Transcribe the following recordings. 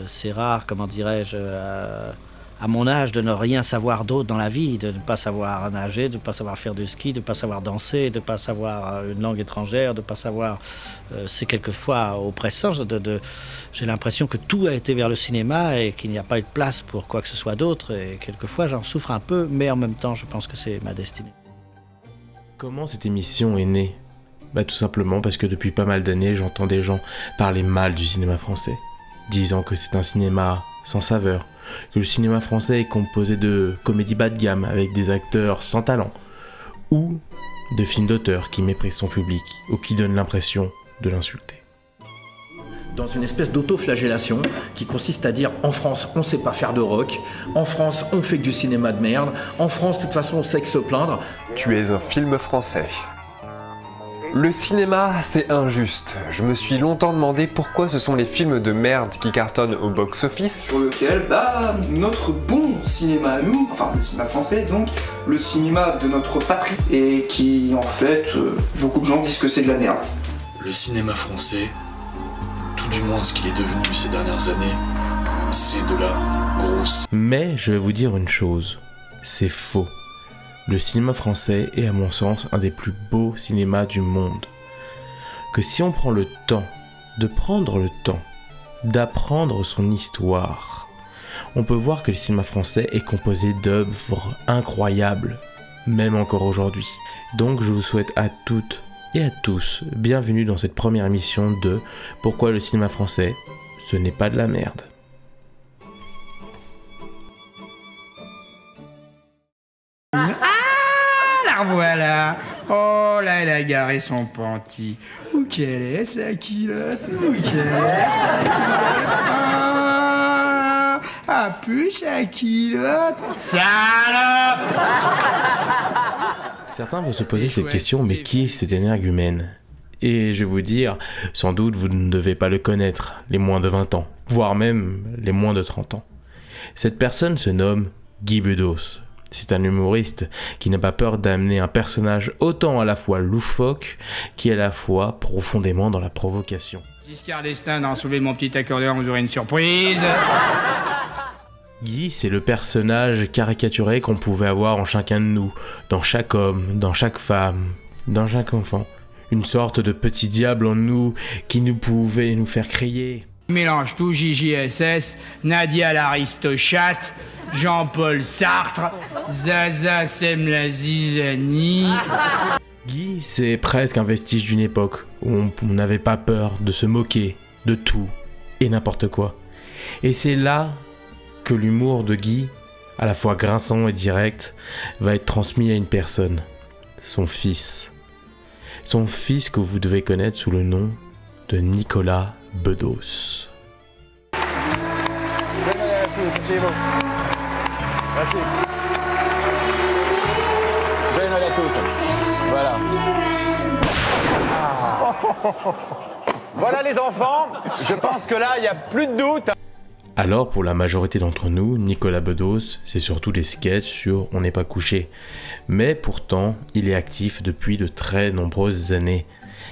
C'est rare, comment dirais-je, à mon âge, de ne rien savoir d'autre dans la vie, de ne pas savoir nager, de ne pas savoir faire du ski, de ne pas savoir danser, de ne pas savoir une langue étrangère, de ne pas savoir... c'est quelquefois oppressant. J'ai l'impression que tout a été vers le cinéma et qu'il n'y a pas eu de place pour quoi que ce soit d'autre. Et quelquefois, j'en souffre un peu, mais en même temps, je pense que c'est ma destinée. Comment cette émission est née ? Tout simplement parce que depuis pas mal d'années, j'entends des gens parler mal du cinéma français, disant que c'est un cinéma sans saveur, que le cinéma français est composé de comédies bas de gamme avec des acteurs sans talent, ou de films d'auteur qui méprisent son public ou qui donnent l'impression de l'insulter. Dans une espèce d'autoflagellation qui consiste à dire en France on sait pas faire de rock, en France on fait que du cinéma de merde, en France de toute façon on sait que se plaindre. Tu es un film français. Le cinéma, c'est injuste. Je me suis longtemps demandé pourquoi ce sont les films de merde qui cartonnent au box-office. Sur lequel, notre bon cinéma à nous, enfin le cinéma français donc, le cinéma de notre patrie, et qui en fait, beaucoup de gens disent que c'est de la merde. Le cinéma français, tout du moins ce qu'il est devenu ces dernières années, c'est de la grosse. Mais je vais vous dire une chose, c'est faux. Le cinéma français est à mon sens un des plus beaux cinémas du monde. Que si on prend le temps, de prendre le temps, d'apprendre son histoire, on peut voir que le cinéma français est composé d'œuvres incroyables, même encore aujourd'hui. Donc je vous souhaite à toutes et à tous bienvenue dans cette première émission de Pourquoi le cinéma français, ce n'est pas de la merde. Voilà. Oh là, elle a garé son panty. Où qu'elle est, sa culotte? Où qu'elle est, sa culotte? Ah, pu sa culotte? Salope! Certains vont se poser cette question, mais qui est cet énergumène ? Et je vais vous dire, sans doute vous ne devez pas le connaître, les moins de 20 ans, voire même les moins de 30 ans. Cette personne se nomme Guy Bedos. C'est un humoriste qui n'a pas peur d'amener un personnage autant à la fois loufoque qu'à la fois profondément dans la provocation. Giscard d'Estaing d'en soulever mon petit accordéon, vous aurez une surprise. Guy, c'est le personnage caricaturé qu'on pouvait avoir en chacun de nous, dans chaque homme, dans chaque femme, dans chaque enfant. Une sorte de petit diable en nous qui nous pouvait nous faire crier. Mélange tout, JJSS, Nadia l'Aristochate, Jean-Paul Sartre, Zaza sème la zizanie. Guy, c'est presque un vestige d'une époque où on n'avait pas peur de se moquer de tout et n'importe quoi. Et c'est là que l'humour de Guy, à la fois grinçant et direct, va être transmis à une personne, son fils. Son fils que vous devez connaître sous le nom de Nicolas Bedos. Merci. Joyeux Noël à tous. Voilà. Ah. Voilà les enfants, je pense que là, il n'y a plus de doute. Alors, pour la majorité d'entre nous, Nicolas Bedos, c'est surtout des sketchs sur On n'est pas couché. Mais pourtant, il est actif depuis de très nombreuses années.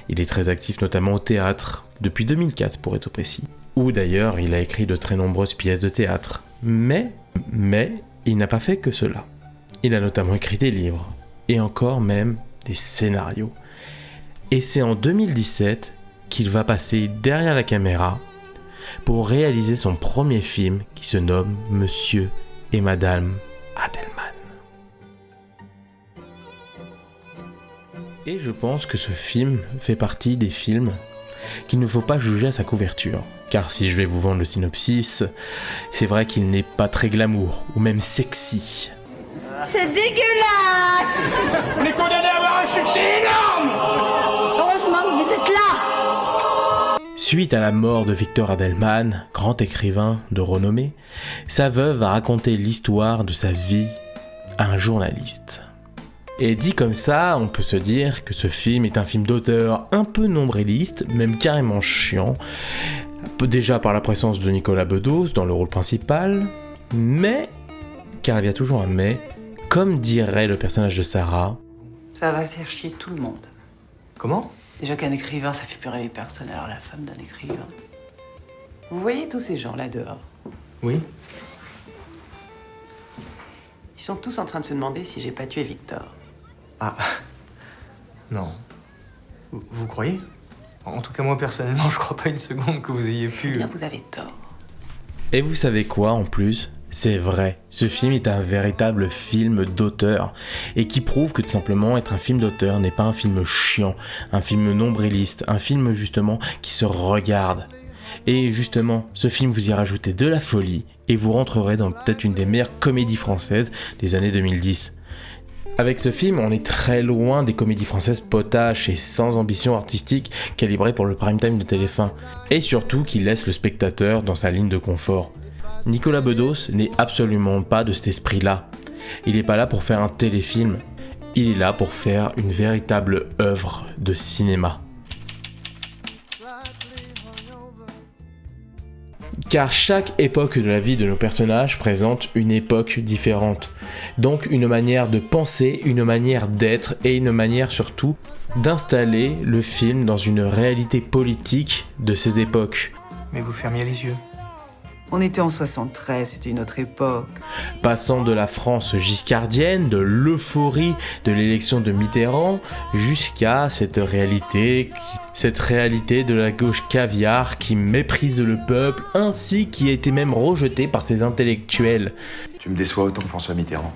Il est très actif notamment au théâtre, depuis 2004 pour être précis. Où d'ailleurs, il a écrit de très nombreuses pièces de théâtre. Mais, il n'a pas fait que cela. Il a notamment écrit des livres, et encore même des scénarios. Et c'est en 2017 qu'il va passer derrière la caméra pour réaliser son premier film qui se nomme Monsieur et Madame Adelman. Et je pense que ce film fait partie des films qu'il ne faut pas juger à sa couverture. Car si je vais vous vendre le synopsis, c'est vrai qu'il n'est pas très glamour, ou même sexy. C'est dégueulasse! On est condamné à avoir un succès énorme! Heureusement que vous êtes là! Suite à la mort de Victor Adelman, grand écrivain de renommée, sa veuve va raconter l'histoire de sa vie à un journaliste. Et dit comme ça, on peut se dire que ce film est un film d'auteur un peu nombriliste, même carrément chiant, déjà par la présence de Nicolas Bedos dans le rôle principal, mais, car il y a toujours un mais, comme dirait le personnage de Sarah, ça va faire chier tout le monde. Comment? Déjà qu'un écrivain, ça fait plus rêver personne, alors la femme d'un écrivain. Vous voyez tous ces gens là dehors? Oui. Ils sont tous en train de se demander si j'ai pas tué Victor. Ah. Non. Vous croyez? En tout cas, moi, personnellement, je crois pas une seconde que vous ayez pu... Eh bien, vous avez tort. Et vous savez quoi en plus ? C'est vrai, ce film est un véritable film d'auteur, et qui prouve que tout simplement être un film d'auteur n'est pas un film chiant, un film nombriliste, un film justement qui se regarde. Et justement, ce film vous y rajoutez de la folie, et vous rentrerez dans peut-être une des meilleures comédies françaises des années 2010. Avec ce film, on est très loin des comédies françaises potaches et sans ambition artistique calibrées pour le prime time de TF1, et surtout qui laisse le spectateur dans sa ligne de confort. Nicolas Bedos n'est absolument pas de cet esprit-là. Il n'est pas là pour faire un téléfilm, il est là pour faire une véritable œuvre de cinéma. Car chaque époque de la vie de nos personnages présente une époque différente. Donc une manière de penser, une manière d'être et une manière surtout d'installer le film dans une réalité politique de ces époques. Mais vous fermiez les yeux. On était en 73, c'était une autre époque. Passant de la France giscardienne, de l'euphorie de l'élection de Mitterrand, jusqu'à cette réalité de la gauche caviar qui méprise le peuple, ainsi qui a été même rejetée par ses intellectuels. Tu me déçois autant que François Mitterrand.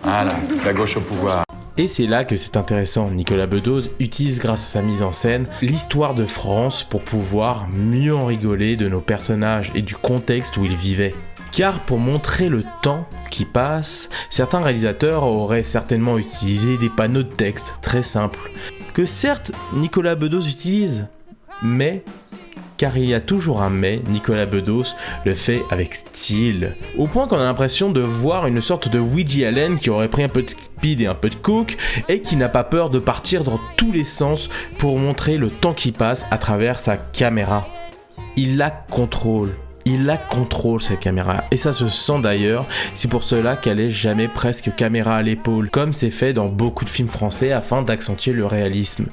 Voilà, la gauche au pouvoir. Et c'est là que c'est intéressant, Nicolas Bedos utilise grâce à sa mise en scène l'histoire de France pour pouvoir mieux en rigoler de nos personnages et du contexte où ils vivaient. Car pour montrer le temps qui passe, certains réalisateurs auraient certainement utilisé des panneaux de texte très simples, que certes Nicolas Bedos utilise, mais... car il y a toujours un mais, Nicolas Bedos le fait avec style. Au point qu'on a l'impression de voir une sorte de Woody Allen qui aurait pris un peu de speed et un peu de coke et qui n'a pas peur de partir dans tous les sens pour montrer le temps qui passe à travers sa caméra. Il la contrôle cette caméra, et ça se sent d'ailleurs, c'est pour cela qu'elle est jamais presque caméra à l'épaule, comme c'est fait dans beaucoup de films français afin d'accentuer le réalisme.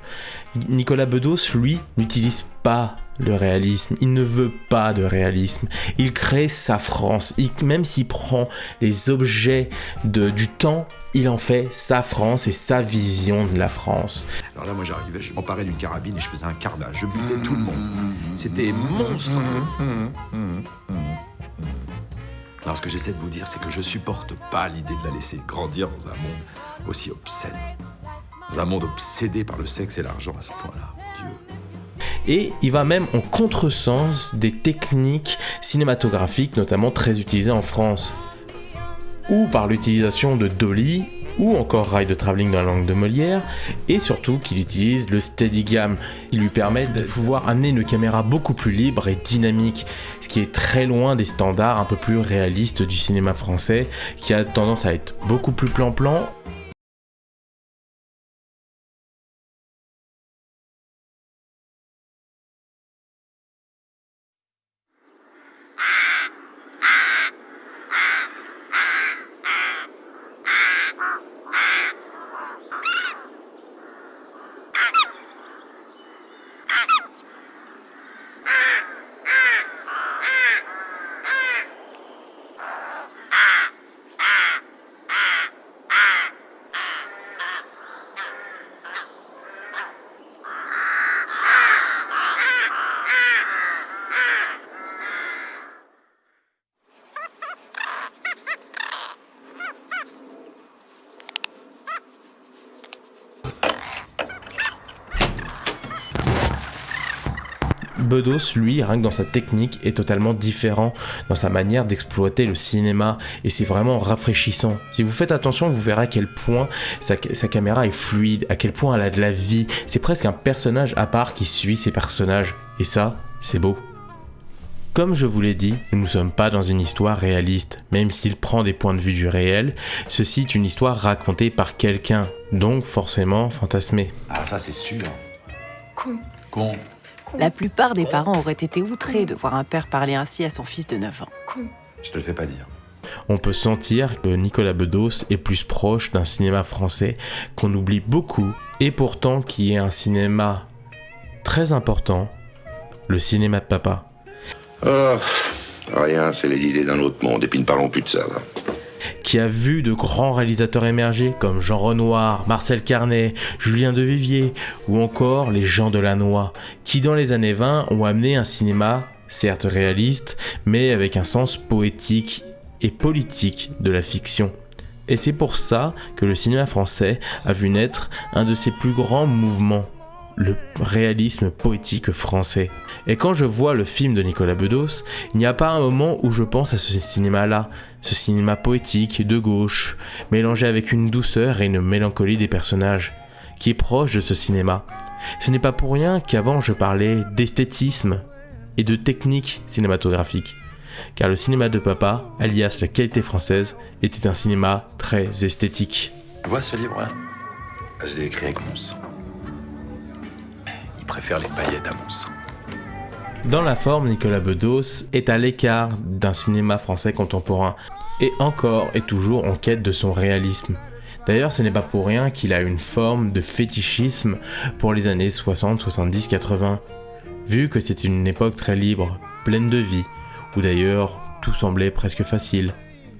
Nicolas Bedos, lui, n'utilise pas le réalisme, il ne veut pas de réalisme, il crée sa France, même s'il prend les objets du temps, il en fait sa France et sa vision de la France. Alors là, moi j'arrivais, je m'emparais d'une carabine et je faisais un carnage, je butais tout le monde. C'était monstrueux. Alors ce que j'essaie de vous dire, c'est que je supporte pas l'idée de la laisser grandir dans un monde aussi obscène. Dans un monde obsédé par le sexe et l'argent à ce point-là, Dieu. Et il va même en contresens des techniques cinématographiques, notamment très utilisées en France. Ou par l'utilisation de dolly, ou encore ride de travelling dans la langue de Molière, et surtout qu'il utilise le Steadicam. Il lui permet de pouvoir amener une caméra beaucoup plus libre et dynamique, ce qui est très loin des standards un peu plus réalistes du cinéma français, qui a tendance à être beaucoup plus plan-plan. Bedos, lui, rien que dans sa technique, est totalement différent dans sa manière d'exploiter le cinéma, et c'est vraiment rafraîchissant. Si vous faites attention, vous verrez à quel point sa caméra est fluide, à quel point elle a de la vie. C'est presque un personnage à part qui suit ses personnages, et ça, c'est beau. Comme je vous l'ai dit, nous ne sommes pas dans une histoire réaliste, même s'il prend des points de vue du réel, ceci est une histoire racontée par quelqu'un, donc forcément fantasmée. Ah ça c'est sûr. Con. La plupart des parents auraient été outrés de voir un père parler ainsi à son fils de 9 ans. Je te le fais pas dire. On peut sentir que Nicolas Bedos est plus proche d'un cinéma français qu'on oublie beaucoup, et pourtant qui est un cinéma très important, le cinéma de papa. Oh, rien, c'est les idées d'un autre monde, et puis ne parlons plus de ça, va. Qui a vu de grands réalisateurs émerger comme Jean Renoir, Marcel Carnet, Julien Devivier ou encore les Jean Delannoy, qui dans les années 20 ont amené un cinéma, certes réaliste, mais avec un sens poétique et politique de la fiction. Et c'est pour ça que le cinéma français a vu naître un de ses plus grands mouvements, le réalisme poétique français. Et quand je vois le film de Nicolas Bedos, il n'y a pas un moment où je pense à ce cinéma-là, ce cinéma poétique de gauche, mélangé avec une douceur et une mélancolie des personnages, qui est proche de ce cinéma. Ce n'est pas pour rien qu'avant je parlais d'esthétisme et de technique cinématographique, car le cinéma de papa, alias la qualité française, était un cinéma très esthétique. Tu vois ce livre, hein? Je l'ai écrit avec mon sang. Il préfère les paillettes à mon sang. Dans la forme, Nicolas Bedos est à l'écart d'un cinéma français contemporain, et encore et toujours en quête de son réalisme. D'ailleurs, ce n'est pas pour rien qu'il a une forme de fétichisme pour les années 60, 70, 80, vu que c'était une époque très libre, pleine de vie, où d'ailleurs tout semblait presque facile.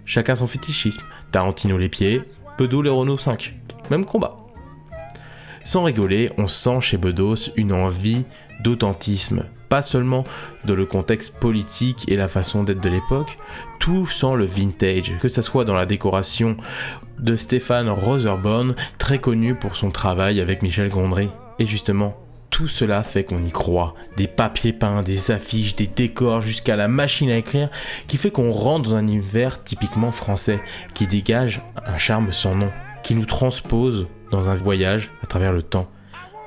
Chacun son fétichisme, Tarantino les pieds, Bedos les Renault 5, même combat. Sans rigoler, on sent chez Bedos une envie d'authentisme, pas seulement dans le contexte politique et la façon d'être de l'époque, tout sent le vintage, que ce soit dans la décoration de Stéphane Rosenborn, très connu pour son travail avec Michel Gondry. Et justement, tout cela fait qu'on y croit. Des papiers peints, des affiches, des décors, jusqu'à la machine à écrire, qui fait qu'on rentre dans un univers typiquement français, qui dégage un charme sans nom, qui nous transpose dans un voyage à travers le temps,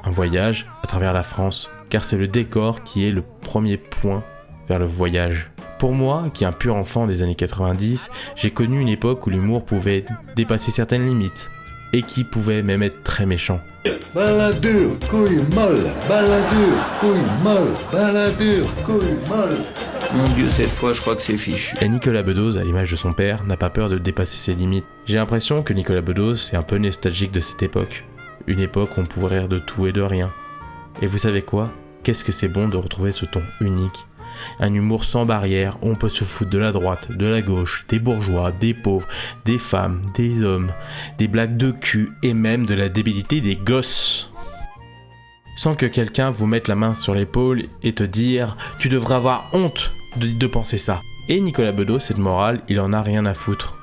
un voyage à travers la France, car c'est le décor qui est le premier point vers le voyage. Pour moi, qui est un pur enfant des années 90, j'ai connu une époque où l'humour pouvait dépasser certaines limites, et qui pouvait même être très méchant. Baladure, couille molle, baladure, couille molle, baladure, couille molle. Mon Dieu, cette fois, je crois que c'est fichu. Et Nicolas Bedos, à l'image de son père, n'a pas peur de dépasser ses limites. J'ai l'impression que Nicolas Bedos est un peu nostalgique de cette époque. Une époque où on pouvait rire de tout et de rien. Et vous savez quoi ? Qu'est-ce que c'est bon de retrouver ce ton unique ? Un humour sans barrière où on peut se foutre de la droite, de la gauche, des bourgeois, des pauvres, des femmes, des hommes, des blagues de cul et même de la débilité des gosses. Sans que quelqu'un vous mette la main sur l'épaule et te dire « Tu devrais avoir honte de penser ça ». Et Nicolas Bedos, cette morale, il en a rien à foutre.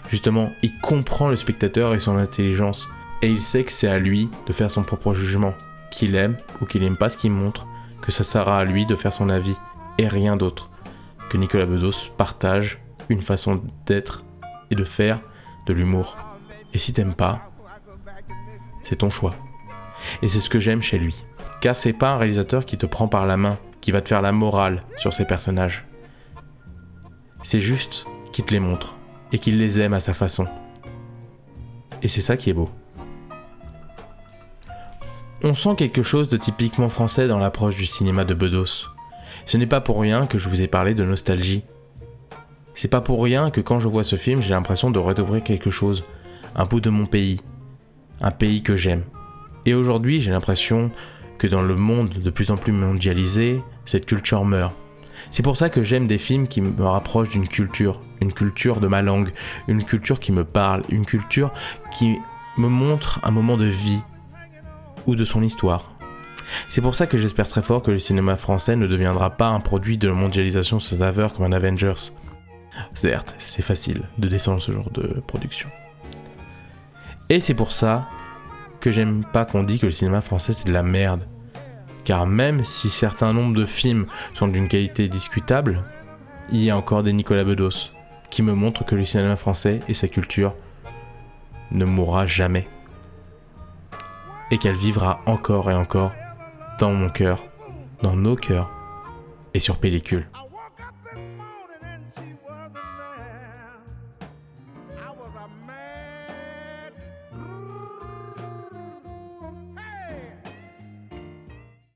Justement, il comprend le spectateur et son intelligence. Et il sait que c'est à lui de faire son propre jugement. Qu'il aime ou qu'il n'aime pas ce qu'il montre, que ça sera à lui de faire son avis. Et rien d'autre. Que Nicolas Bedos partage une façon d'être et de faire de l'humour. Et si t'aimes pas, c'est ton choix. Et c'est ce que j'aime chez lui. Car c'est pas un réalisateur qui te prend par la main, qui va te faire la morale sur ses personnages. C'est juste qu'il te les montre, et qu'il les aime à sa façon. Et c'est ça qui est beau. On sent quelque chose de typiquement français dans l'approche du cinéma de Bedos. Ce n'est pas pour rien que je vous ai parlé de nostalgie. C'est pas pour rien que quand je vois ce film, j'ai l'impression de redécouvrir quelque chose, un bout de mon pays, un pays que j'aime. Et aujourd'hui, j'ai l'impression que dans le monde de plus en plus mondialisé, cette culture meurt. C'est pour ça que j'aime des films qui me rapprochent d'une culture, une culture de ma langue, une culture qui me parle, une culture qui me montre un moment de vie ou de son histoire. C'est pour ça que j'espère très fort que le cinéma français ne deviendra pas un produit de la mondialisation sans saveur comme un Avengers. Certes, c'est facile de descendre ce genre de production. Et c'est pour ça que j'aime pas qu'on dise que le cinéma français c'est de la merde. Car même si certains nombres de films sont d'une qualité discutable, il y a encore des Nicolas Bedos qui me montrent que le cinéma français et sa culture ne mourra jamais. Et qu'elle vivra encore et encore dans mon cœur, dans nos cœurs et sur pellicule.